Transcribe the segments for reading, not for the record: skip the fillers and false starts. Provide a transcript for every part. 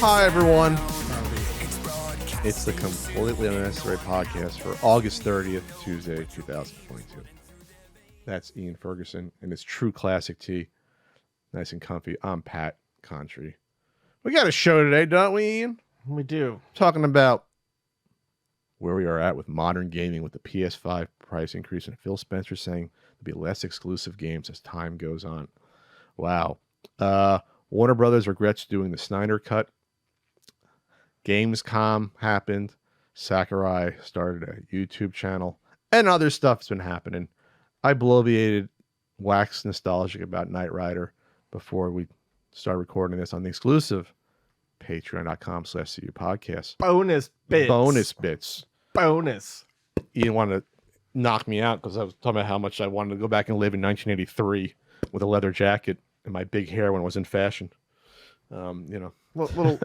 Hi, everyone. It's the Completely Unnecessary Podcast for August 30th, Tuesday, 2022. That's Ian Ferguson, and it's True Classic Tea. Nice and comfy. I'm Pat Contry. We got a show today, don't we, Ian? We do. Talking about where we are at with modern gaming with the PS5 price increase, and Phil Spencer saying there'll be less exclusive games as time goes on. Wow. Warner Brothers regrets doing the Snyder Cut. Gamescom happened. Sakurai started a YouTube channel. And other stuff's been happening. I bloviated, waxed nostalgic about Knight Rider before we start recording this on the exclusive patreon.com/CU podcast. Bonus bits. Bonus bits. Bonus. Ian wanted to knock me out because I was talking about how much I wanted to go back and live in 1983 with a leather jacket and my big hair when it was in fashion. Little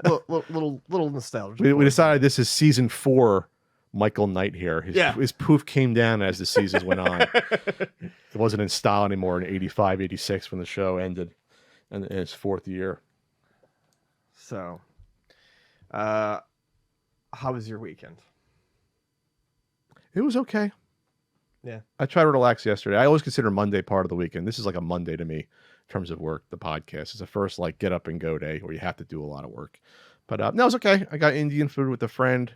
nostalgia. We decided this is season 4 Michael Knight here. His poof came down as the seasons went on. It wasn't in style anymore in 85, 86 when the show ended in its 4th year. So, how was your weekend? It was okay. Yeah. I tried to relax yesterday. I always consider Monday part of the weekend. This is like a Monday to me in terms of work, the podcast. It's the first like get up and go day where you have to do a lot of work. But no, it was okay. I got Indian food with a friend.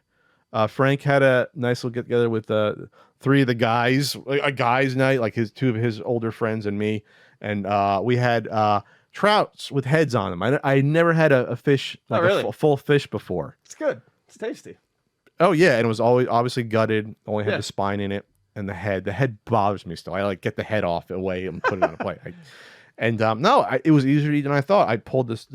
Frank had a nice little get together with 3 of the guys, a guys night, like 2 of his older friends and me. And we had trouts with heads on them. I never had a fish, like a full fish before. It's good. It's tasty. Oh yeah. And it was always obviously gutted, only had the spine in it and the head. The head bothers me still. I like get the head off away and put it on a plate. It was easier to eat than I thought. I pulled this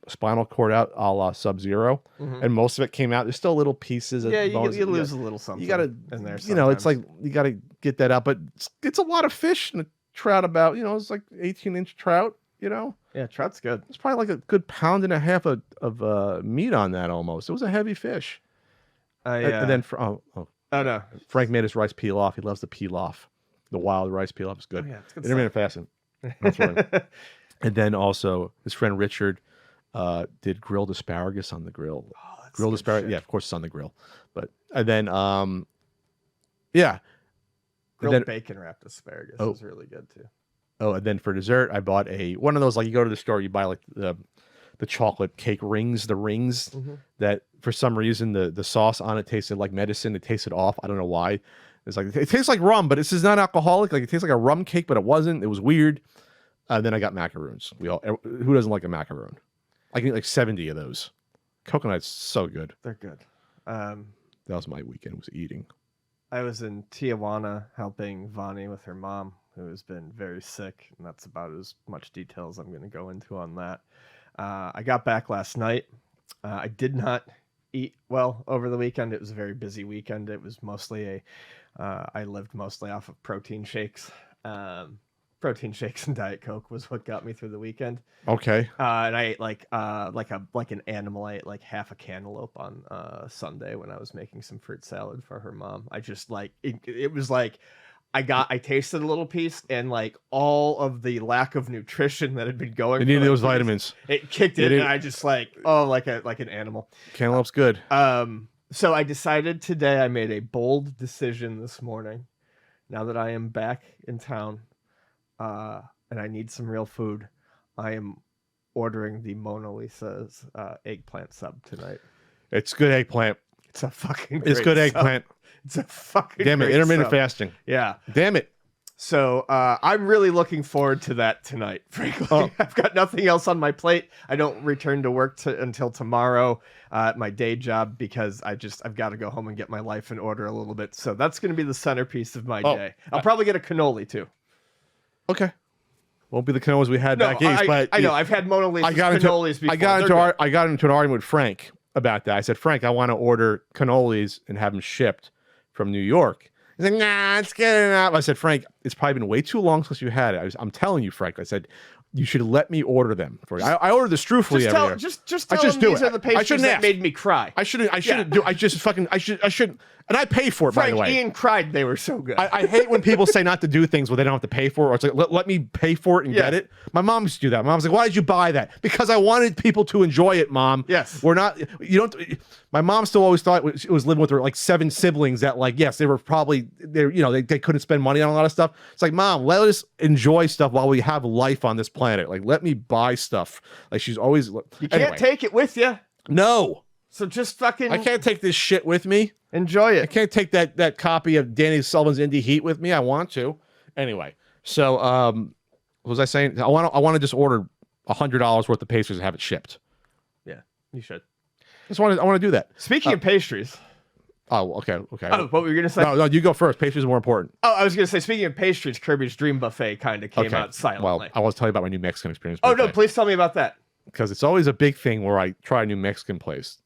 spinal cord out a la Sub-Zero, and most of it came out. There's still little pieces. Yeah, you lose a little something. You gotta, in there. It's like you gotta get that out. But it's a lot of fish and a trout. About it's like 18-inch trout. Yeah, trout's good. It's probably like a good 1.5 pounds of meat on that almost. It was a heavy fish. And then no, Frank made his rice pilaf. He loves the pilaf. The wild rice pilaf is good. Oh, yeah, it's good. Intermittent fasting. That's right. And then also his friend Richard did grilled asparagus on the grill. Oh, that's grilled asparagus, yeah, of course it's on the grill. But and then grilled bacon wrapped asparagus is really good too. Oh, and then for dessert I bought one of those, like you go to the store, you buy like the chocolate cake rings, that for some reason the sauce on it tasted like medicine. It tasted off. I don't know why. It's like it tastes like rum, but this is not alcoholic. Like it tastes like a rum cake, but it wasn't. It was weird. Then I got macaroons. Who doesn't like a macaroon? I can eat like 70 of those. Coconut's so good. They're good. That was my weekend. Was eating. I was in Tijuana helping Vani with her mom, who has been very sick, and that's about as much detail as I'm going to go into on that. I got back last night. I did not eat well over the weekend. It was a very busy weekend. It was mostly I lived mostly off of protein shakes. Protein shakes and Diet Coke was what got me through the weekend. Okay. And I ate like an animal. I ate like half a cantaloupe on Sunday when I was making some fruit salad for her mom. I just it was like I tasted a little piece, and like all of the lack of nutrition that had been going. You needed those vitamins. It kicked in, and I just like an animal. Cantaloupe's good. So I decided today. I made a bold decision this morning. Now that I am back in town, and I need some real food, I am ordering the Mona Lisa's eggplant sub tonight. It's good eggplant. It's a fucking great It's good eggplant. Sub. It's a fucking damn it, great intermittent sub. fasting. Yeah. Damn it. So I'm really looking forward to that tonight, frankly. I've got nothing else on my plate. I don't return to work until tomorrow at my day job because I've got to go home and get my life in order a little bit. So that's going to be the centerpiece of my day. I'll probably get a cannoli too. Okay. Won't be the cannolis we had back east, but I know I've had Mona Lisa's cannolis before. I got into an argument with Frank about that. I said, Frank, I want to order cannolis and have them shipped from New York. He's like, nah, it's good enough. I said, Frank, it's probably been way too long since you had it. I'm telling you, Frank. I said, you should let me order them for you. I order the strufoli every year. Just tell them these are the pastries that made me cry. I shouldn't. I And I pay for it, by the way. Ian cried they were so good. I hate when people say not to do things where they don't have to pay for it. Or it's like, let me pay for it and get it. My mom used to do that. My mom's like, why did you buy that? Because I wanted people to enjoy it, Mom. Yes. We're not, you don't, my mom still always thought she was living with her like 7 siblings that like, yes, they were probably, they couldn't spend money on a lot of stuff. It's like, Mom, let us enjoy stuff while we have life on this planet. Like, let me buy stuff. Like, she's always, you can't take it with you. No. So just fucking, I can't take this shit with me. Enjoy it. I can't take that copy of Danny Sullivan's Indie Heat with me. I want to. Anyway, so what was I saying? I want to just order $100 worth of pastries and have it shipped. Yeah, you should. I want to do that. Speaking of pastries. Oh, okay. Oh, what were you gonna say? No, you go first. Pastries are more important. Oh, I was gonna say, speaking of pastries, Kirby's Dream Buffet kind of came out silently. Well, I want to tell you about my new Mexican experience. Oh no, please tell me about that. Because it's always a big thing where I try a new Mexican place.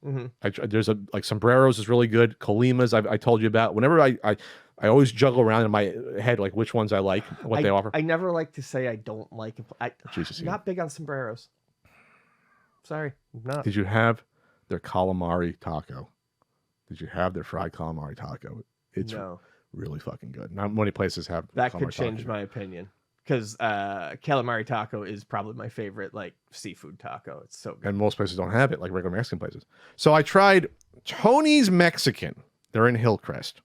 There's like Sombreros is really good. Colimas I told you about. Whenever I always juggle around in my head like which ones I like, what they offer. I never like to say I don't like. I'm Jesus, not big on sombreros. Sorry, I'm not. Did you have their calamari taco? Did you have their fried calamari taco? It's really fucking good. Not many places have that. Could change my opinion. Because calamari taco is probably my favorite, like, seafood taco. It's so good. And most places don't have it, like regular Mexican places. So I tried Tony's Mexican. They're in Hillcrest.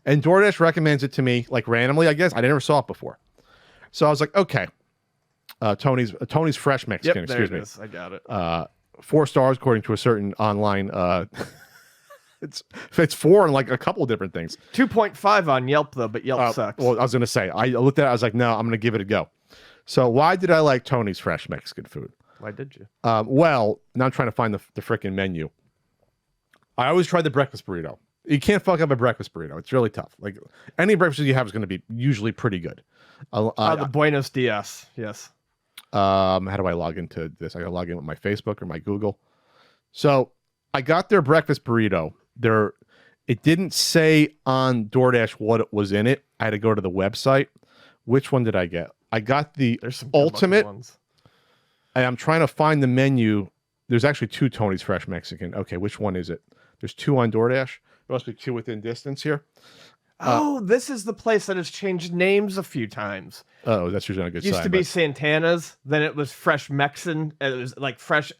And DoorDash recommends it to me, like, randomly, I guess. I never saw it before. So I was like, okay. Tony's Fresh Mexican, excuse me. Is. I got it. 4 stars, according to a certain online... It's 4 on like a couple of different things. 2.5 on Yelp though, but Yelp sucks. Well, I was gonna say I looked at it. I was like, no, I'm gonna give it a go. So why did I like Tony's Fresh Mexican food? Why did you? Well, now I'm trying to find the frickin' menu. I always try the breakfast burrito. You can't fuck up a breakfast burrito. It's really tough. Like any breakfast you have is gonna be usually pretty good. The Buenos Dias. Yes. How do I log into this? I gotta log in with my Facebook or my Google. So I got their breakfast burrito. It didn't say on DoorDash what was in it. I had to go to the website. Which one did I get? I got the ultimate. And I'm trying to find the menu. There's actually 2 Tony's Fresh Mexican. Okay, which one is it? There's 2 on DoorDash. There must be 2 within distance here. This is the place that has changed names a few times. Oh, that's usually a good sign. Used to be Santana's, then it was Fresh Mexican, and it was like Fresh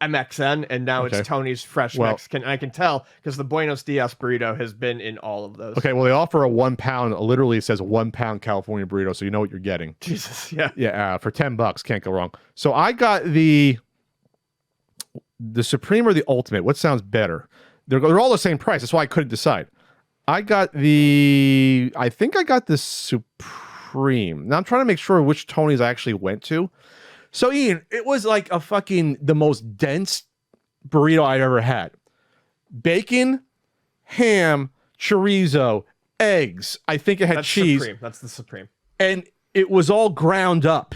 MXN, and now it's Tony's Fresh Mexican. And I can tell because the Buenos Dias burrito has been in all of those. Okay, well, they offer a 1 pound, literally it says 1 pound California burrito, so you know what you're getting. Jesus, yeah. Yeah, for $10, can't go wrong. So I got the Supreme or the Ultimate. What sounds better? They're all the same price. That's why I couldn't decide. I think I got the Supreme. Now I'm trying to make sure which Tony's I actually went to. So Ian, it was like the most dense burrito I'd ever had. Bacon, ham, chorizo, eggs. I think it had cheese. Supreme. That's the Supreme. And it was all ground up.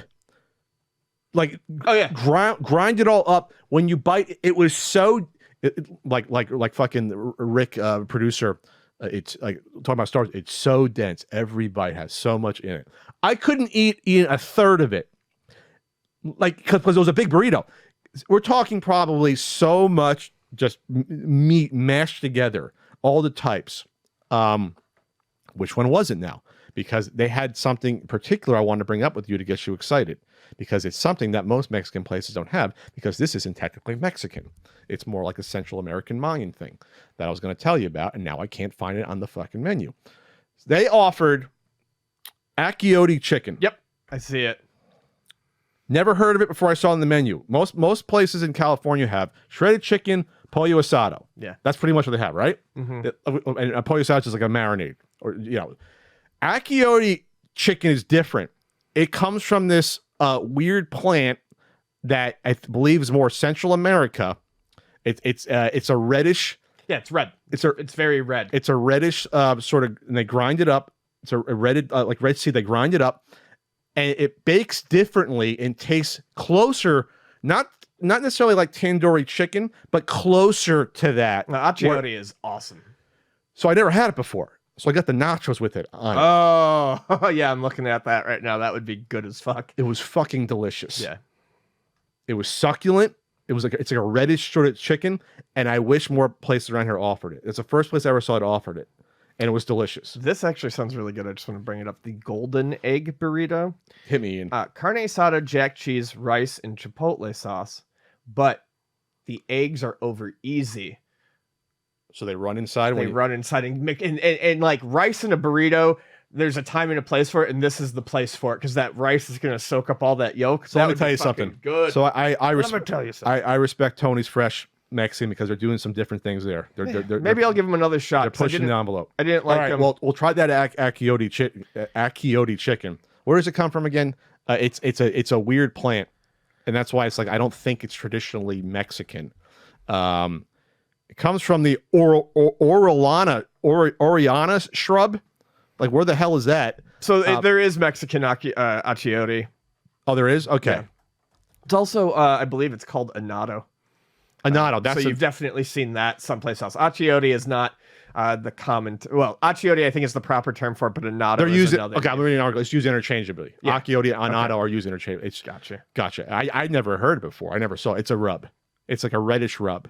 Like, grind it all up. When you bite, it was so like fucking Rick, producer. It's like talking about stars. It's so dense. Every bite has so much in it. I couldn't eat a third of it. Like, because it was a big burrito. We're talking probably so much just meat mashed together, all the types. Which one was it now? Because they had something particular I wanted to bring up with you to get you excited. Because it's something that most Mexican places don't have, because this isn't technically Mexican. It's more like a Central American Mayan thing that I was going to tell you about, and now I can't find it on the fucking menu. They offered Accioti chicken. Yep, I see it. Never heard of it before I saw it on the menu. Most places in California have shredded chicken, pollo asado. Yeah. That's pretty much what they have, right? Mm-hmm. And a pollo asado is like a marinade. Or, Accioti chicken is different. It comes from this weird plant that I believe is more Central America. It's a reddish. Yeah, it's red. It's very red. It's a reddish sort of, and they grind it up. It's a redded like red seed. They grind it up. And it bakes differently and tastes closer, not necessarily like tandoori chicken, but closer to that. Accioti is awesome. So I never had it before. So I got the nachos with it on it. Oh, yeah, I'm looking at that right now. That would be good as fuck. It was fucking delicious. Yeah. It was succulent. It's like a reddish sort of chicken, and I wish more places around here offered it. It's the first place I ever saw it offered it. and it was delicious. This actually sounds really good. I just want to bring it up. The golden egg burrito. Hit me, Ian. Carne asada, jack cheese, rice, and chipotle sauce. But the eggs are over easy. So they run inside. They run inside and make and like rice in a burrito. There's a time and a place for it, and this is the place for it because that rice is going to soak up all that yolk. So let me tell you something. Good. So I tell you something. I respect Tony's Fresh Mexican because they're doing some different things there. Maybe I'll give them another shot. They're pushing the envelope. I didn't like them. Well, we'll try that Akiote chicken. Where does it come from again? It's a weird plant, and that's why it's like I don't think it's traditionally Mexican. It comes from the Oriana shrub. Like, where the hell is that? So there is Mexican achiote. Oh, there is? Okay. Yeah. It's also, I believe it's called annatto. Annatto. So you've definitely seen that someplace else. Achiote is not the common... well, achiote, I think, is the proper term for it, but annatto is another. Okay, I'm reading an article. It's used interchangeably. Yeah. Achiote and annatto are used interchangeably. Gotcha. I never heard it before. I never saw it. It's a rub. It's like a reddish rub.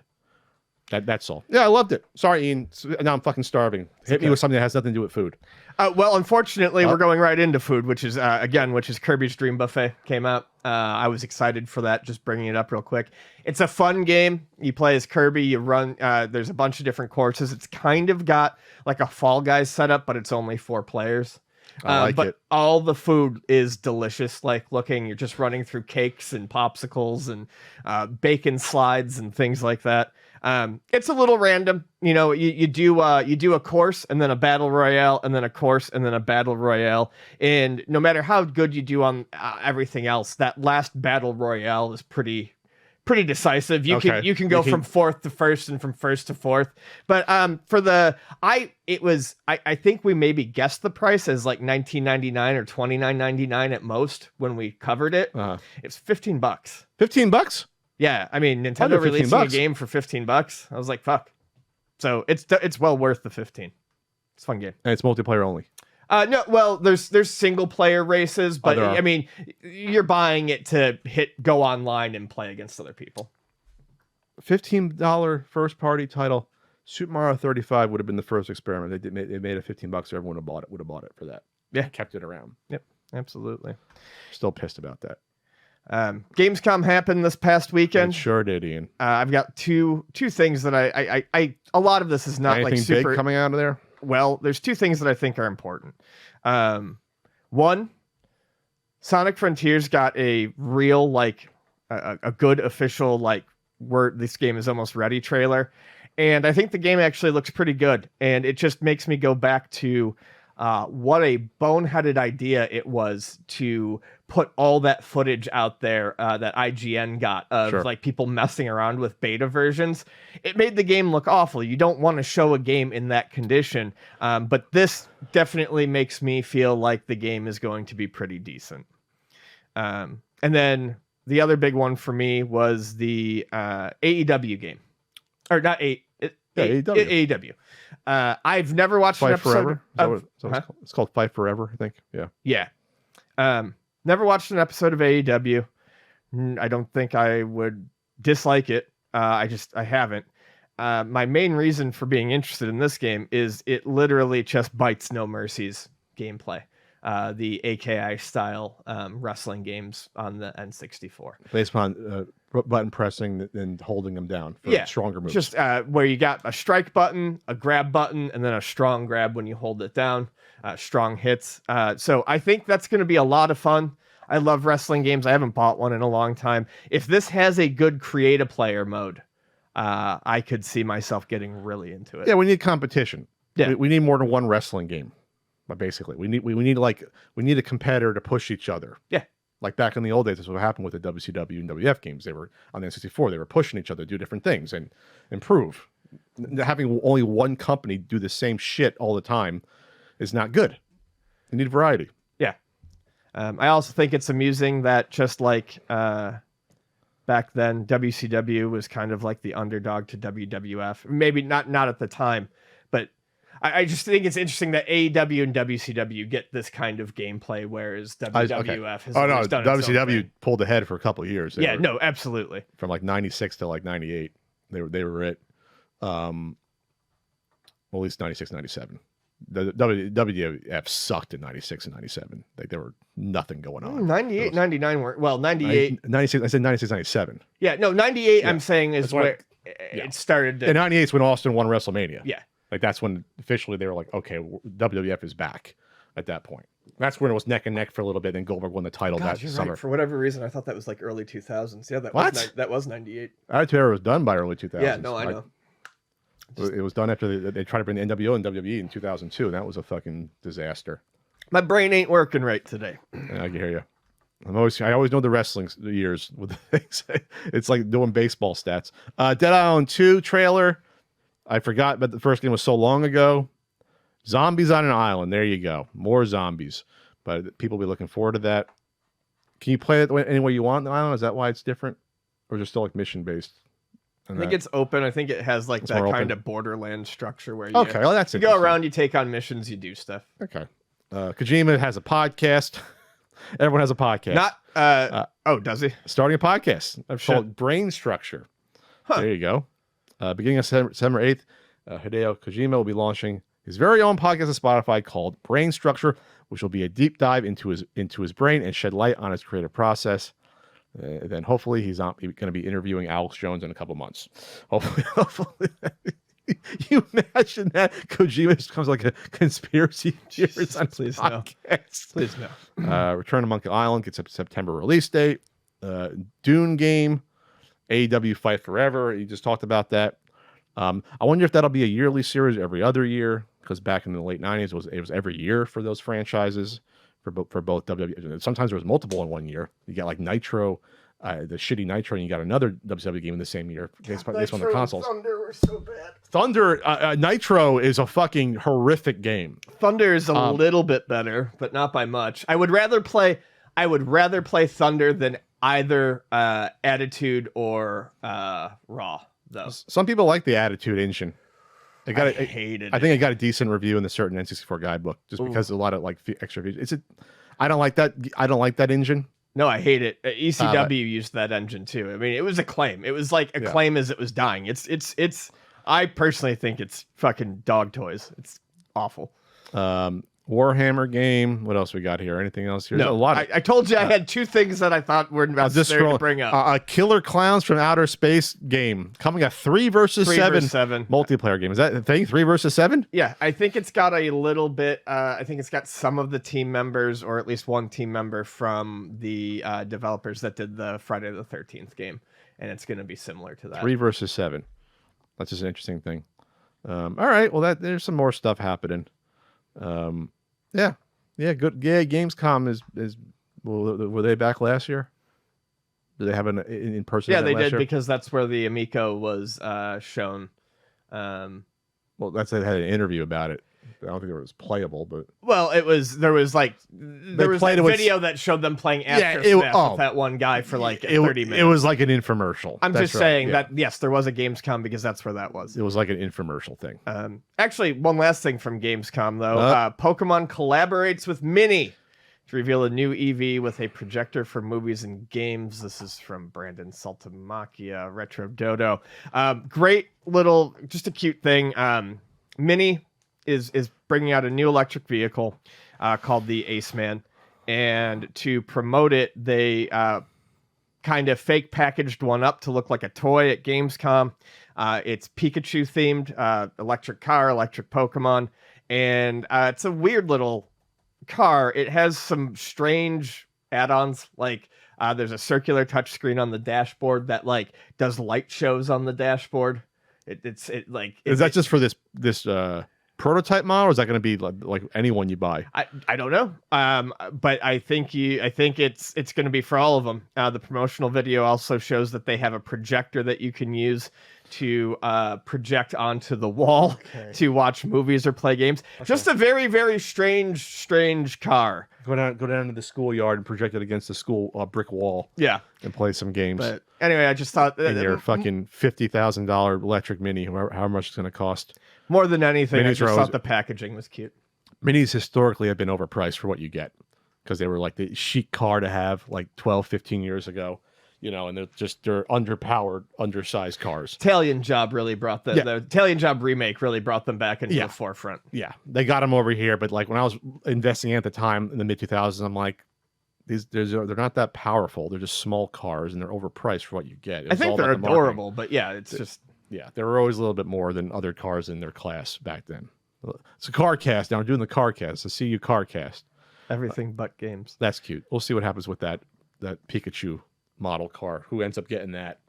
That's all. Yeah, I loved it. Sorry, Ian. Now I'm fucking starving. Hit me with something that has nothing to do with food. Well, unfortunately, we're going right into food, which is Kirbys Dream Buffet came out. I was excited for that, just bringing it up real quick. It's a fun game. You play as Kirby. You run. There's a bunch of different courses. It's kind of got like a Fall Guys setup, but it's only 4 players. I like but it. All the food is delicious. Like looking, you're just running through cakes and popsicles and bacon slides and things like that. It's a little random, you know. You do a course and then a battle royale and then a course and then a battle royale, and no matter how good you do on everything else, that last battle royale is pretty decisive. You can go from 4th to 1st and from 1st to 4th. But I think we maybe guessed the price as like $19.99 or $29.99 at most when we covered it. It's $15. $15? Yeah, I mean, Nintendo releasing a game for $15. I was like, fuck. So it's well worth the 15. It's a fun game. And it's multiplayer only. No, well, there's single player races, but I mean, you're buying it to go online and play against other people. $15 first party title. Super Mario 35 would have been the first experiment. They made it $15. Everyone would have bought it for that. Yeah, kept it around. Yep, absolutely. Still pissed about that. Gamescom happened this past weekend. It sure did, Ian. I've got two things that I a lot of this is not anything like super big coming out of there. Well, there's 2 things that I think are important. One, Sonic Frontiers got a real like a good official like this game is almost ready trailer, and I think the game actually looks pretty good, and it just makes me go back to what a boneheaded idea it was to put all that footage out there that IGN got of like people messing around with beta versions. It made the game look awful. You don't want to show a game in that condition, but this definitely makes me feel like the game is going to be pretty decent. And then the other big one for me was the AEW game. Or not AEW. I've never watched an episode of... It's called Fight Forever, I think. Yeah. Never watched an episode of AEW. I don't think I would dislike it. I haven't. My main reason for being interested in this game is it literally just bites no mercies gameplay. The AKI style wrestling games on the N64. Based upon button pressing and holding them down for stronger moves. Just where you got a strike button, a grab button, and then a strong grab when you hold it down. Strong hits. So I think that's going to be a lot of fun. I love wrestling games. I haven't bought one in a long time. If this has a good create-a-player mode, I could see myself getting really into it. Yeah, we need competition. Yeah. We need more than one wrestling game. But basically, we need a competitor to push each other. Yeah. Like back in the old days, that's what happened with the WCW and WF games. They were on the N64. They were pushing each other to do different things and improve. Having only one company do the same shit all the time is not good. You need variety. Yeah. I also think it's amusing that just like back then, WCW was kind of like the underdog to WWF. Maybe not at the time, but I just think it's interesting that AEW and WCW get this kind of gameplay, whereas WWF has always done WCW pulled ahead for a couple of years. No, absolutely. From like 96 to like 98, they were it. Well, at least 96, 97. the WWF sucked in 96 and 97. Like there were nothing going on. 98, 99 weren't. Well, 98. 96. I said 96, 97. Yeah, no, 98. Yeah. I'm saying is where it started. And 98 is when Austin won WrestleMania. Yeah, like that's when officially they were like, okay, WWF is back. At that point, that's when it was neck and neck for a little bit. Then Goldberg won the title that summer. Right. For whatever reason, I thought that was like early 2000s. Yeah, that was 98. Attitude Era was done by early 2000s. Yeah, no, I know. It was done after they tried to bring the NWO and WWE in 2002, and that was a fucking disaster. My brain ain't working right today. Yeah, I can hear you. I always know the wrestling years with the things. It's like doing baseball stats. Dead Island 2 trailer. I forgot, but the first game was so long ago. Zombies on an island. There you go. More zombies. But people will be looking forward to that. Can you play it any way you want on the island? Is that why it's different? Or is it still like mission based? I think it's open. I think it has like that kind of Borderlands structure where you, that's you go around, you take on missions, you do stuff. Okay. Kojima has a podcast. Everyone has a podcast. Does he? Starting a podcast called Brain Structure. Huh. There you go. Beginning of September 8th, Hideo Kojima will be launching his very own podcast on Spotify called Brain Structure, which will be a deep dive into his brain and shed light on his creative process. Then hopefully he's not going to be interviewing Alex Jones in a couple months. Hopefully. You imagine that Kojima becomes like a conspiracy theorist on Please podcast. No. Please no. Return to Monkey Island gets a September release date. Dune game, AEW Fight Forever. You just talked about that. I wonder if that'll be a yearly series every other year, because back in the late 90s it was every year for those franchises for both WWE. Sometimes there was multiple in one year. You got like Nitro, the shitty Nitro, and you got another WWE game in the same year based on the consoles. Thunder were so bad. Thunder Nitro is a fucking horrific game. Thunder is a little bit better, but not by much. I would rather play Thunder than either Attitude or Raw. Though some people like the Attitude engine. I hated it. I think it got a decent review in the certain N64 guidebook just because a lot of like extra features. I don't like that. I don't like that engine. No, I hate it. ECW used that engine too. I mean, it was Acclaim. It was like Acclaim as it was dying. It's. I personally think it's fucking dog toys. It's awful. Warhammer game. What else we got here? Anything else here? No, a lot. I told you I had two things that I thought were necessary to bring up. Killer Clowns from Outer Space game coming at 3 versus 7 multiplayer game. Is that the thing? 3 versus 7? Yeah, I think it's got a little bit. I think it's got some of the team members, or at least one team member from the developers that did the Friday the 13th game, and it's going to be similar to that. 3 versus 7. That's just an interesting thing. All right. Well, there's some more stuff happening. Yeah, good. Yeah, Gamescom is. Were they back last year? Did they have an in person? Yeah, they did because that's where the Amico was shown. Well, they had an interview about it. I don't think it was playable, but there was a video that showed them playing Aftersmash with that one guy for like 30 minutes. It was like an infomercial. I'm just saying that yes, there was a Gamescom because that's where that was. It was like an infomercial thing. Actually, one last thing from Gamescom though, Pokemon collaborates with Mini to reveal a new EV with a projector for movies and games. This is from Brandon Saltamachia, Retro Dodo. Great little, just a cute thing. Mini is bringing out a new electric vehicle called the Ace Man, and to promote it, they kind of fake packaged one up to look like a toy at Gamescom. It's Pikachu themed, electric car, electric Pokemon, and it's a weird little car. It has some strange add-ons, like there's a circular touchscreen on the dashboard that like does light shows on the dashboard. Is that just for this prototype model, or is that going to be like anyone you buy? I don't know. But I think it's going to be for all of them. The promotional video also shows that they have a projector that you can use to project onto the wall to watch movies or play games. Okay. Just a very, very strange car. Go down to the schoolyard and project it against the school brick wall. Yeah, and play some games. But anyway, I just thought in your fucking $50,000 electric Mini, how much it's going to cost. More than anything, I just thought the packaging was cute. Minis historically have been overpriced for what you get because they were like the chic car to have like 12, 15 years ago. and they're underpowered, undersized cars. Italian Job really brought the Italian Job remake really brought them back into the forefront. Yeah, they got them over here, but like when I was investing at the time in the mid 2000s, I'm like, they're not that powerful. They're just small cars, and they're overpriced for what you get. I think they're adorable, but yeah, it's just they were always a little bit more than other cars in their class back then. It's a car cast now. We're doing the car cast. So see you car cast. Everything but games. That's cute. We'll see what happens with that Pikachu model car. Who ends up getting that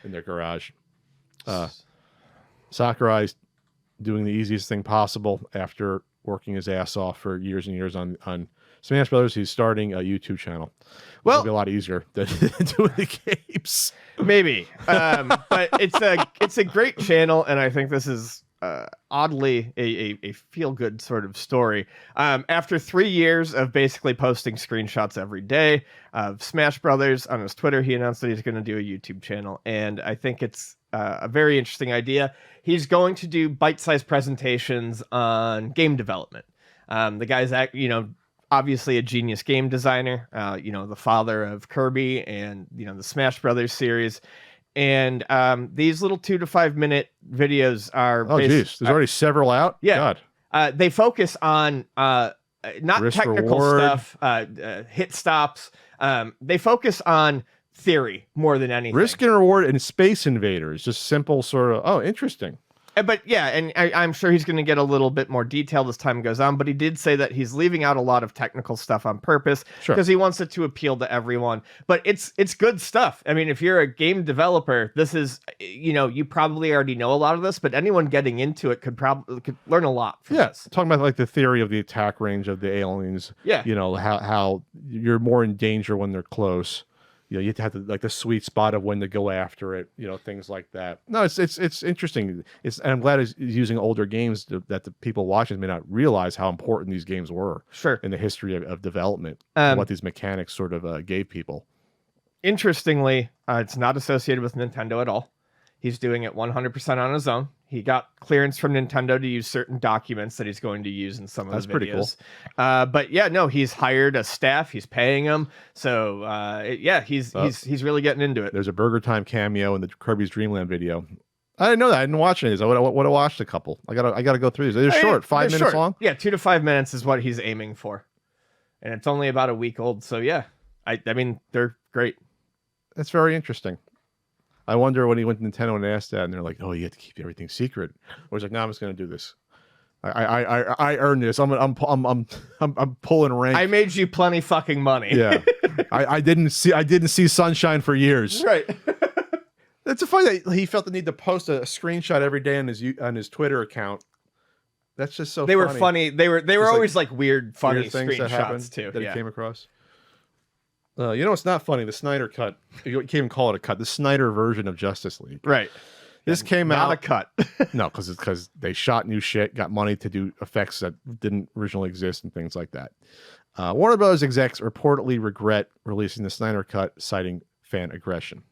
in their garage? Sakurai's doing the easiest thing possible after working his ass off for years and years on Smash Brothers. He's starting a YouTube channel. Well, it'll be a lot easier than doing the games. Maybe, but it's a great channel, and I think this is oddly a feel-good sort of story. After 3 years of basically posting screenshots every day of Smash Brothers on his Twitter, he announced that he's going to do a YouTube channel, and I think it's a very interesting idea. He's going to do bite-sized presentations on game development. The guy's, obviously a genius game designer, the father of Kirby and, the Smash Brothers series. And these little 2 to 5 minute videos are... Oh, geez. There's already several out? Yeah. God. They focus on not risk, technical reward. stuff, hit stops. They focus on theory more than anything. Risk and reward and Space Invaders. Just simple sort of, interesting. But yeah, and I'm sure he's going to get a little bit more detailed as time goes on, but he did say that he's leaving out a lot of technical stuff on purpose because he wants it to appeal to everyone. But it's good stuff. I mean, if you're a game developer, this is, you probably already know a lot of this, but anyone getting into it could learn a lot from this. Talking about like the theory of the attack range of the aliens. Yeah. How you're more in danger when they're close. You have to have like the sweet spot of when to go after it, things like that. No, it's interesting. And I'm glad he's using older games that the people watching may not realize how important these games were in the history of development, and what these mechanics sort of gave people. Interestingly, it's not associated with Nintendo at all. He's doing it 100% on his own. He got clearance from Nintendo to use certain documents that he's going to use in some of the videos. That's pretty cool. But yeah, no, he's hired a staff. He's paying them. So he's really getting into it. There's a Burger Time cameo in the Kirby's Dream Land video. I didn't know that. I didn't watch any of these. I would have watched a couple. I gotta go through these. They're short, 5 minutes long. Yeah, 2 to 5 minutes is what he's aiming for, and it's only about a week old. So yeah, I mean they're great. That's very interesting. I wonder when he went to Nintendo and asked that, and they're like, "Oh, you have to keep everything secret." Or he's like, "No, I'm just going to do this. I earned this. I'm pulling rank. I made you plenty fucking money." Yeah, I didn't see sunshine for years. Right. It's funny that he felt the need to post a screenshot every day on his Twitter account. That's just so. They were funny. They were always like weird, funny weird things screenshots too. That he came across. It's not funny. The Snyder Cut. You can't even call it a cut. The Snyder version of Justice League. Right. This came out. Not a cut. No, because they shot new shit, got money to do effects that didn't originally exist and things like that. Warner Brothers execs reportedly regret releasing the Snyder Cut, citing fan aggression.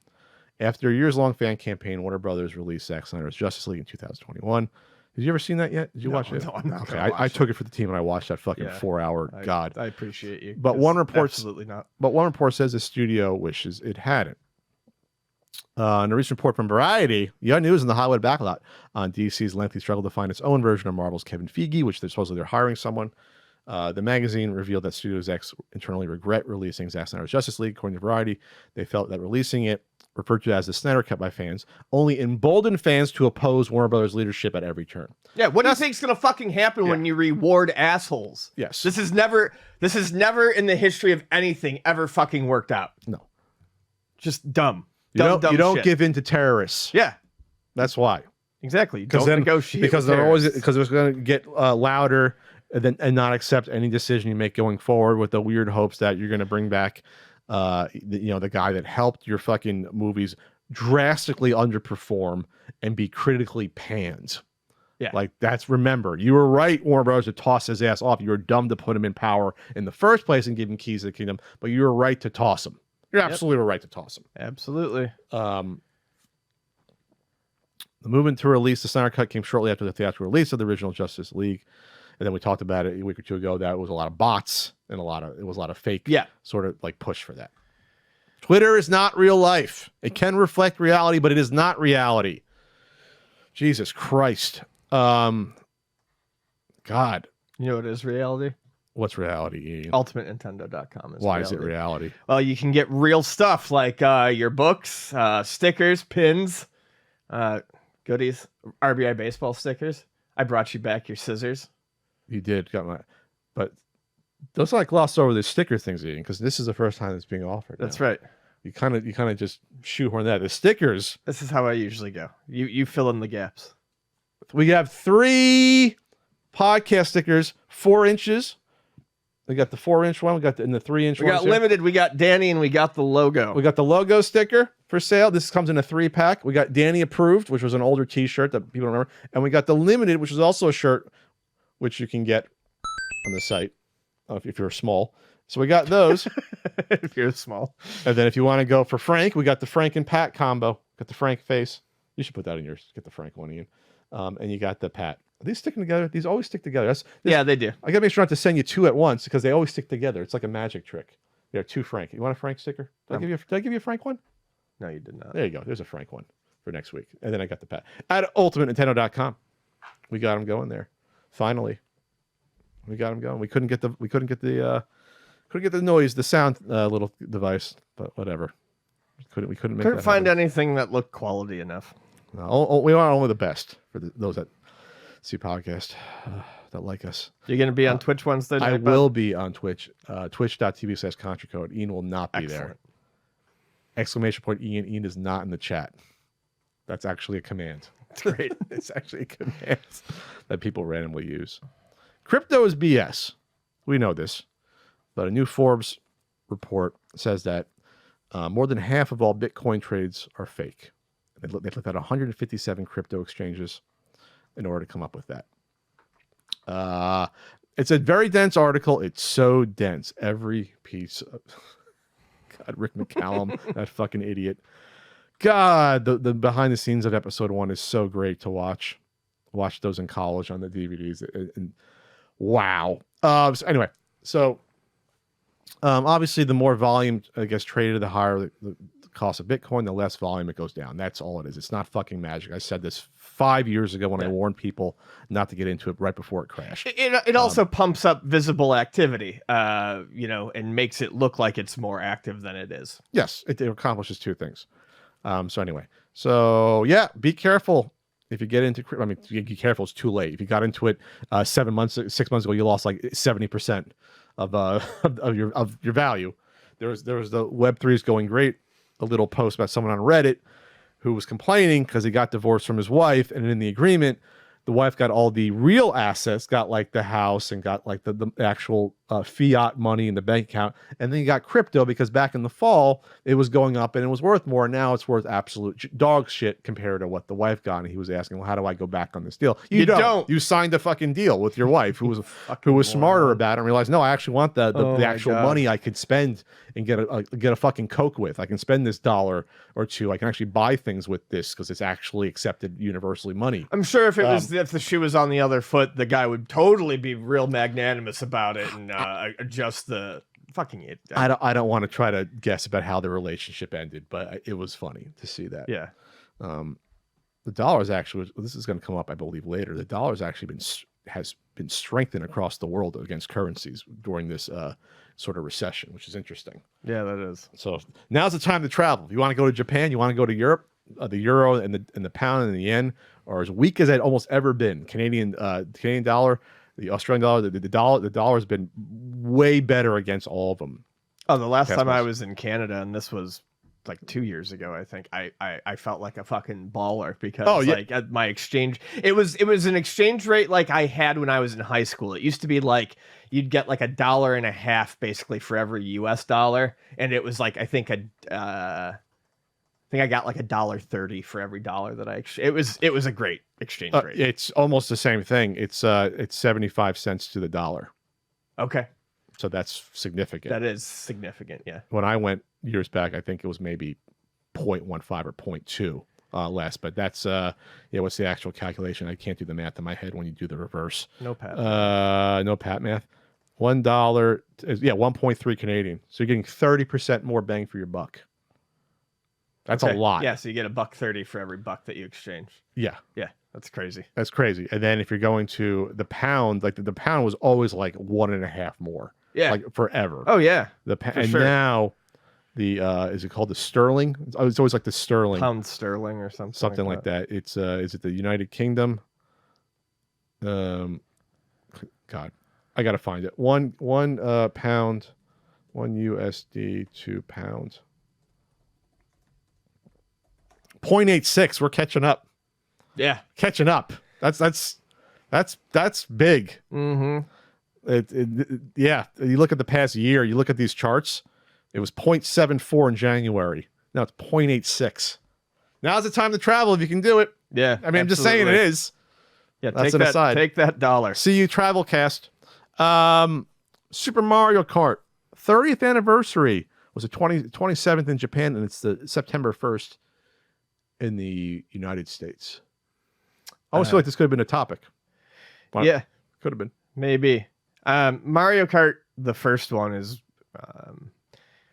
After a years-long fan campaign, Warner Brothers released Zack Snyder's Justice League in 2021. Have you ever seen that yet? Did you watch it? No, I'm not. Okay, I took it for the team and I watched that fucking 4-hour. God, I appreciate you. But one report absolutely not. But one report says the studio wishes it hadn't. In a recent report from Variety, Young News in the Hollywood backlot on DC's lengthy struggle to find its own version of Marvel's Kevin Feige, which they're hiring someone. The magazine revealed that studio execs internally regret releasing Zack Snyder's Justice League. According to Variety, they felt that releasing it, referred to as the Snyder Cut by fans, only emboldened fans to oppose Warner Brothers leadership at every turn. Yeah, what do you think's gonna fucking happen when you reward assholes? Yes. This is never in the history of anything ever fucking worked out. No. Just dumb. You don't shit. give in to terrorists. Yeah. That's why. Exactly. Don't negotiate. Because it's going to get louder and not accept any decision you make going forward with the weird hopes that you're going to bring back the guy that helped your fucking movies drastically underperform and be critically panned. Yeah. Like remember, you were right, Warner Bros. To toss his ass off. You were dumb to put him in power in the first place and give him keys to the kingdom, but you were right to toss him. You're absolutely right to toss him. Absolutely. The movement to release the Snyder Cut came shortly after the theatrical release of the original Justice League. And then we talked about it a week or two ago that it was a lot of bots and it was a lot of fake sort of like push for that. Twitter is not real life. It can reflect reality, but it is not reality. Jesus Christ. God. You know what is reality? What's reality, Ian? UltimateNintendo.com is Why reality. is it reality? Well, you can get real stuff like your books, stickers, pins, goodies, RBI baseball stickers. I brought you back your scissors. You did. But those are like glossed over the sticker things, Ian, because this is the first time it's being offered. That's now. right. You kind of just shoehorn that. The stickers. This is how I usually go. You fill in the gaps. We have 3 podcast stickers, 4 inches. We got the 4-inch one. We got the 3-inch one. We got limited. We got Danny, and we got the logo. We got the logo sticker for sale. This comes in a 3-pack. We got Danny Approved, which was an older T-shirt that people don't remember, and we got the limited, which is also a shirt, which you can get on the site if you're small. So we got those. If you're small. And then if you want to go for Frank, we got the Frank and Pat combo. Got the Frank face. You should put that in yours. Get the Frank one, Ian. And you got the Pat. Are these sticking together? These always stick together. Yeah, they do. I got to make sure not to send you 2 at once because they always stick together. It's like a magic trick. You have 2 Frank. You want a Frank sticker? Did I give you a Frank one? No, you did not. There you go. There's a Frank one for next week. And then I got the Pat. At UltimateNintendo.com. We got them going there. Finally. We got them going. We couldn't get the noise, the sound little device, but whatever. We couldn't find anything that looked quality enough. No, we want only the best for those that see podcast that like us. You're going to be on Twitch Wednesday night? I will be on Twitch. Twitch.tv/ContraCode. Ian will not be there. Exclamation point Ian. Ian is not in the chat. That's actually a command. It's great. It's actually a command that people randomly use. Crypto is BS. We know this. But a new Forbes report says that more than half of all Bitcoin trades are fake. They looked at 157 crypto exchanges in order to come up with that. It's a very dense article. It's so dense. Every piece of... God, Rick McCallum, that fucking idiot. God, the behind the scenes of episode 1 is so great to watch. Watch those in college on the DVDs. And wow. Anyway, obviously the more volume gets traded, the higher the cost of Bitcoin, the less volume it goes down. That's all it is. It's not fucking magic. I said this 5 years ago when I warned people not to get into it right before it crashed. It also pumps up visible activity, and makes it look like it's more active than it is. Yes, it accomplishes 2 things. Be careful if you get into. I mean, be careful. It's too late. If you got into it 6 months ago, you lost like 70% of your value. There was the Web3s going great. A little post about someone on Reddit who was complaining because he got divorced from his wife, and in the agreement, the wife got all the real assets, got like the house and got like the actual fiat money in the bank account. And then you got crypto because back in the fall, it was going up and it was worth more. And now it's worth absolute dog shit compared to what the wife got. And he was asking, well, how do I go back on this deal? You don't. You signed a fucking deal with your wife who was smarter about it and realized, no, I actually want the actual money I could spend and get a fucking Coke with. I can spend this $1 or $2. I can actually buy things with this because it's actually accepted universally money. I'm sure if if the shoe was on the other foot, the guy would totally be real magnanimous about it and adjust the fucking it. I don't want to try to guess about how the relationship ended, but it was funny to see that. Yeah. The dollar's actually, this is going to come up, I believe, later. The dollar's actually has been strengthened across the world against currencies during this sort of recession, which is interesting. Yeah, that is. So now's the time to travel. If you want to go to Japan, you want to go to Europe, the euro and the pound and the yen are as weak as it almost ever been. Canadian dollar, the Australian dollar, the dollar's been way better against all of them. Oh, the last time I was in Canada, and this was like 2 years ago, I think, I felt like a fucking baller because like at my exchange, it was an exchange rate like I had when I was in high school. It used to be like you'd get like $1.50 basically for every US dollar, and it was like I think I got like $1.30 for every dollar that it was a great exchange rate. It's almost the same thing. It's 75 cents to the dollar. Okay. So that's significant. That is significant, yeah. When I went years back, I think it was maybe 0.15 or 0.2 less. But that's what's the actual calculation? I can't do the math in my head when you do the reverse. No pat. No pat math. $1 is 1.3 Canadian. So you're getting 30% more bang for your buck. That's a lot. Yeah, so you get $1.30 for every buck that you exchange. Yeah. Yeah, that's crazy. That's crazy. And then if you're going to the pound, like the pound was always like 1.5 more. Yeah. Like forever. Oh yeah. And sure. Now the is it called the sterling? It's always like the sterling. Pound sterling or something. Something like that. It's is it the United Kingdom? God, I gotta find it. One pound, 1 USD, 2 pounds. 0.86. We're catching up. Yeah, catching up. That's big. Mm-hmm. Yeah. You look at the past year. You look at these charts. It was 0.74 in January. Now it's 0.86. Now's the time to travel if you can do it. Yeah, I mean, I'm just saying it is. Yeah, that's an aside. Take that dollar. See you, Travelcast. Super Mario Kart 30th anniversary was the 27th in Japan, and it's the September 1st in the United States. I always feel like this could have been a topic. Yeah, could have been. Maybe. Mario Kart, the first one, is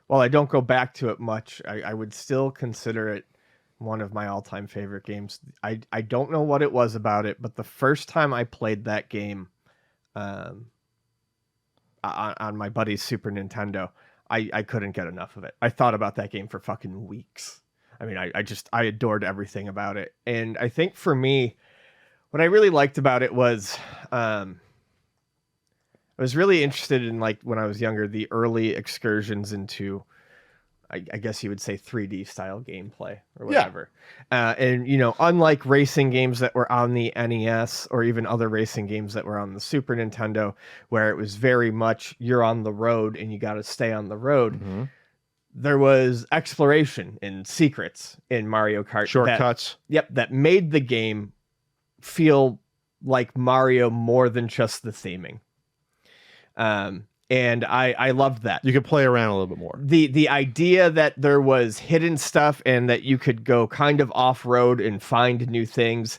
while I don't go back to it much, I would still consider it one of my all-time favorite games. I don't know what it was about it, but the first time I played that game on my buddy's Super Nintendo, I couldn't get enough of it. I thought about that game for fucking weeks. I mean, I adored everything about it. And I think for me, what I really liked about it was I was really interested in, like, when I was younger, the early excursions into, I guess you would say, 3D style gameplay or whatever. Yeah. And, you know, unlike racing games that were on the NES or even other racing games that were on the Super Nintendo, where it was very much you're on the road and you got to stay on the road. Mm-hmm. There was exploration and secrets in Mario Kart. Shortcuts. That made the game feel like Mario more than just the theming. And I loved that. You could play around a little bit more. The idea that there was hidden stuff and that you could go kind of off-road and find new things.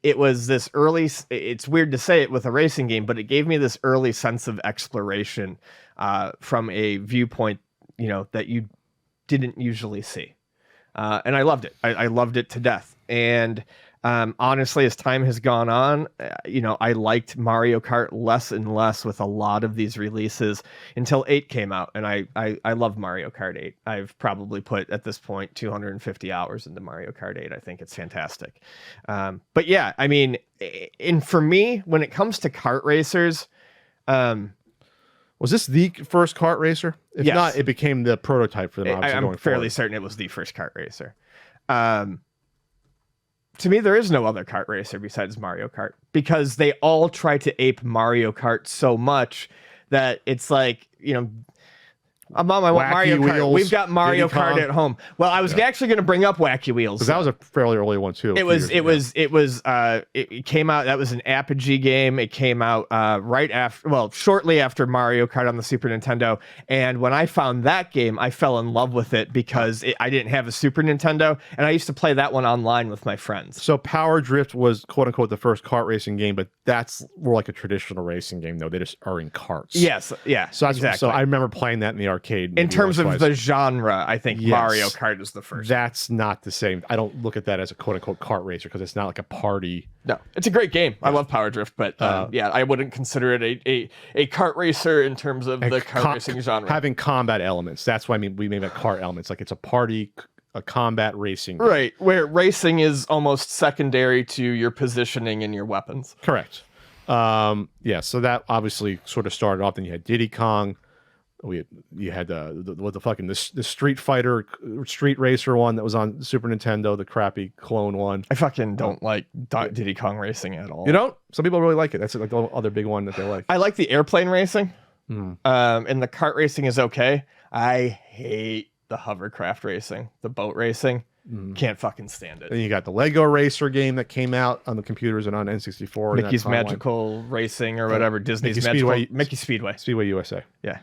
It was this early, it's weird to say it with a racing game, but it gave me this early sense of exploration from a viewpoint, you know, that you didn't usually see. And I loved it. I loved it to death. And honestly, as time has gone on, you know, I liked Mario Kart less and less with a lot of these releases until 8 came out. And I love Mario Kart 8. I've probably put, at this point, 250 hours into Mario Kart 8. I think it's fantastic. But yeah, I mean, and for me, when it comes to kart racers, was this the first kart racer? If not, it became the prototype for them. I'm fairly certain it was the first kart racer. To me, there is no other kart racer besides Mario Kart, because they all try to ape Mario Kart so much that it's like, you know, Mom, I want Mario Kart. Wheels, we've got Mario Kart at home. Well, I was actually going to bring up Wacky Wheels. Because that was a fairly early one too. It came out. That was an Apogee game. It came out shortly after Mario Kart on the Super Nintendo. And when I found that game, I fell in love with it because I didn't have a Super Nintendo, and I used to play that one online with my friends. So Power Drift was quote unquote the first kart racing game, but that's more like a traditional racing game though. They just are in karts. Yes, yeah. So exactly. So I remember playing that in the arcade. In terms of the genre, I think Mario Kart is the first. That's not the same. I don't look at that as a quote-unquote kart racer because it's not like a party. No, it's a great game. I love Power Drift, but I wouldn't consider it a kart racer in terms of the kart racing genre. Having combat elements. That's why we made it kart elements. Like it's a party, a combat racing game. Right, where racing is almost secondary to your positioning and your weapons. Correct. So that obviously sort of started off. Then you had Diddy Kong. You had the Street Fighter Street Racer one that was on Super Nintendo, the crappy clone one. I fucking don't like Diddy Kong Racing at all. You don't? Some people really like it. That's like the other big one that they like. I like the airplane racing, and the kart racing is okay. I hate the hovercraft racing, the boat racing. Can't fucking stand it. And you got the Lego Racer game that came out on the computers and on N64. Mickey's Magical Racing or whatever. Disney's Mickey Speedway. Speedway USA. Yeah.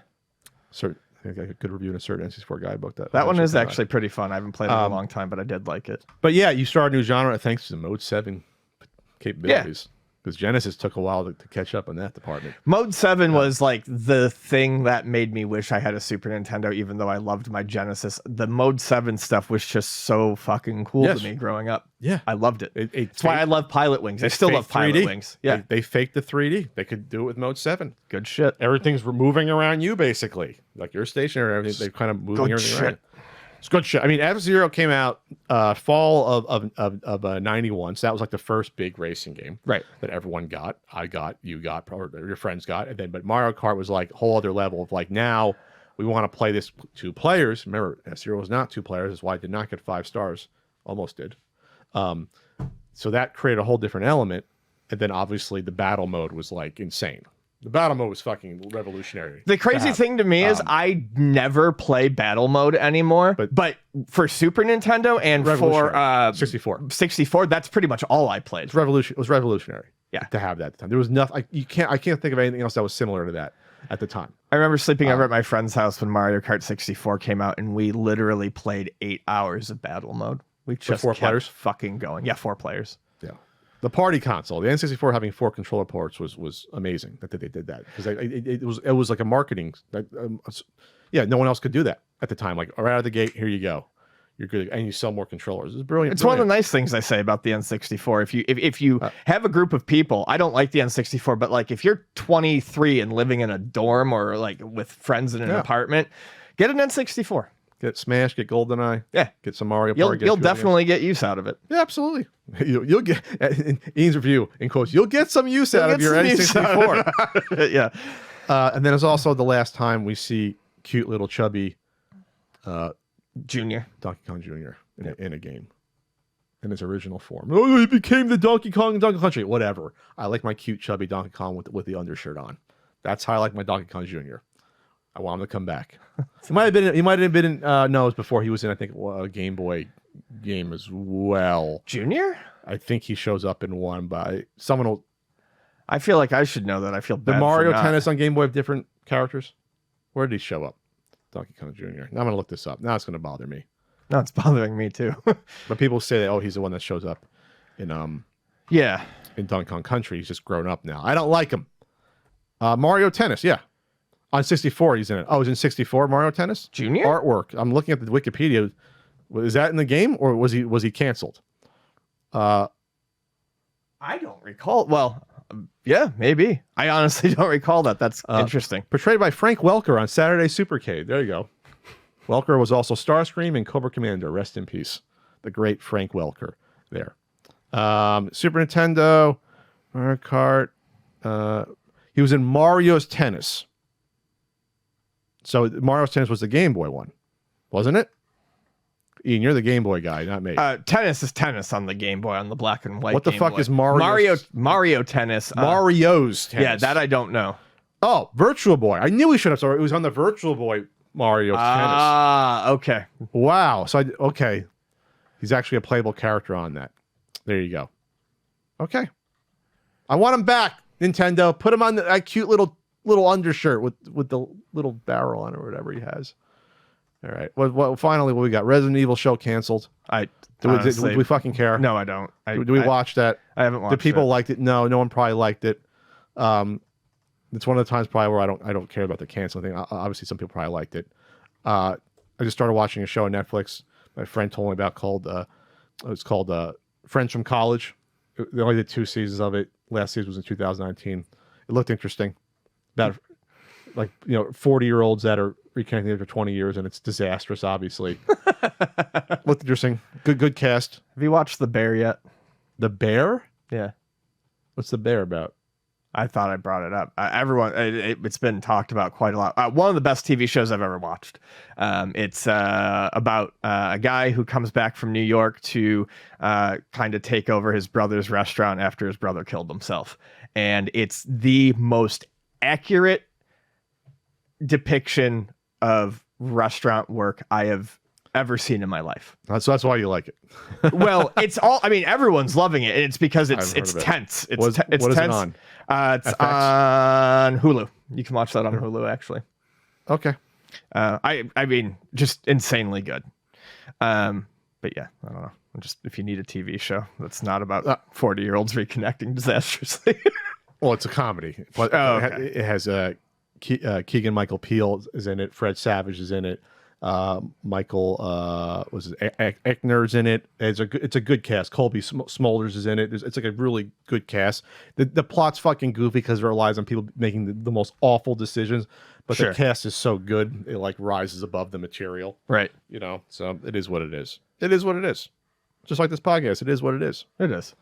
I think I could review in a certain N64 guidebook. That one is actually pretty fun. I haven't played it in a long time, but I did like it. But yeah, you start a new genre thanks to Mode 7 capabilities. because Genesis took a while to catch up in that department. Mode 7 was like the thing that made me wish I had a Super Nintendo, even though I loved my Genesis. The Mode 7 stuff was just so fucking cool to me growing up. Yeah. I loved it. That's why I love Pilot Wings. I still love Pilot Wings. Yeah. They faked the 3D. They could do it with Mode 7. Good shit. Everything's moving around you, basically. Like you're stationary, everything. They're kind of moving everything around. It's good shit. I mean, F-Zero came out fall of 91, so that was like the first big racing game that everyone got. I got, you got, probably your friends got, and then but Mario Kart was like a whole other level of like, now we want to play this 2 players. Remember, F-Zero was not 2 players. That's why it did not get 5 stars. Almost did. So that created a whole different element, and then obviously the battle mode was like insane. The battle mode was fucking revolutionary. The crazy thing to me is I never play battle mode anymore. But for Super Nintendo and for 64, that's pretty much all I played. It was revolutionary. Yeah, to have that at the time. There was nothing. I can't think of anything else that was similar to that at the time. I remember sleeping over at my friend's house when Mario Kart 64 came out, and we literally played 8 hours of battle mode. We just 4 players fucking going. Yeah, 4 players. Yeah. The party console, the N64 having 4 controller ports was amazing that they did that, because it was like a marketing. No one else could do that at the time. Like right out of the gate, here you go, you're good, and you sell more controllers. It's brilliant. It's one of the nice things I say about the N64. If you have a group of people, I don't like the N64, but like if you're 23 and living in a dorm or like with friends in an apartment, get an N64. Get Smash, get GoldenEye. Yeah. Get some Mario Kart. You'll definitely get use out of it. Yeah, absolutely. You'll get, in Ian's review, in quotes, you'll get some use out of your N64. Yeah. And then it's also the last time we see cute little chubby Junior. Donkey Kong Jr. in a game. In its original form. Oh, he became the Donkey Kong in Donkey Country. Whatever. I like my cute chubby Donkey Kong with the undershirt on. That's how I like my Donkey Kong Jr. I want him to come back. He might have been in, no, it was before he was in, I think, a Game Boy game as well. Junior? I think he shows up in one, but someone will. I feel like I should know that. I feel bad. The Mario Tennis on Game Boy have different characters. Where did he show up? Donkey Kong Jr. Now I'm going to look this up. Now it's going to bother me. No, it's bothering me too. But people say that, he's the one that shows up in in Donkey Kong Country. He's just grown up now. I don't like him. Mario Tennis, yeah. On 64, he's in it. Oh, he's in 64, Mario Tennis? Junior? Artwork. I'm looking at the Wikipedia. Is that in the game, or was he canceled? I don't recall. Well, yeah, maybe. I honestly don't recall that. That's interesting. Portrayed by Frank Welker on Saturday Supercade. There you go. Welker was also Starscream and Cobra Commander. Rest in peace. The great Frank Welker there. Super Nintendo, Mario Kart. He was in Mario's Tennis. So Mario's Tennis was the Game Boy one, wasn't it? Ian, you're the Game Boy guy, not me. Tennis is tennis on the Game Boy, on the black and white. What the Game fuck Boy. is Mario Tennis? Mario's Tennis. Yeah, that I don't know. Oh, Virtual Boy. I knew we should have. Sorry, it was on the Virtual Boy Mario Tennis. Ah, okay. Wow. So okay, he's actually a playable character on that. There you go. Okay, I want him back, Nintendo. Put him on that cute little undershirt with the little barrel on it or whatever he has. All right. Well, finally, what we got? Resident Evil show canceled. Do we fucking care? No, I don't. Do we watch that? I haven't watched it. Did people liked it? No one probably liked it. It's one of the times probably where I don't care about the canceling thing. Obviously, some people probably liked it. I just started watching a show on Netflix. My friend told me about it's called Friends from College. They only did 2 seasons of it. Last season was in 2019. It looked interesting. About 40-year-olds that are reconnecting after 20 years, and it's disastrous, obviously. Looked interesting. Good cast. Have you watched The Bear yet? The Bear? Yeah. What's The Bear about? I thought I brought it up. Everyone, it's been talked about quite a lot. One of the best TV shows I've ever watched. It's about a guy who comes back from New York to kind of take over his brother's restaurant after his brother killed himself. And it's the most accurate depiction of restaurant work I have ever seen in my life. So that's why you like it. Well, it's all. I mean, everyone's loving it, and it's because it's tense. It's tense. What is it on? It's FX? on Hulu. You can watch that on Hulu, actually. Okay. I mean, just insanely good. But yeah, I don't know. Just if you need a TV show that's not about 40-year-olds reconnecting disastrously. Well, it's a comedy, but it has Keegan Michael Peele is in it. Fred Savage is in it. Michael Eckner's in it. It's a good cast. Colby Smulders is in it. It's like a really good cast. The plot's fucking goofy because it relies on people making the most awful decisions, but the cast is so good it like rises above the material. Right. You know, so it is what it is. It is what it is. Just like this podcast, it is what it is. It is.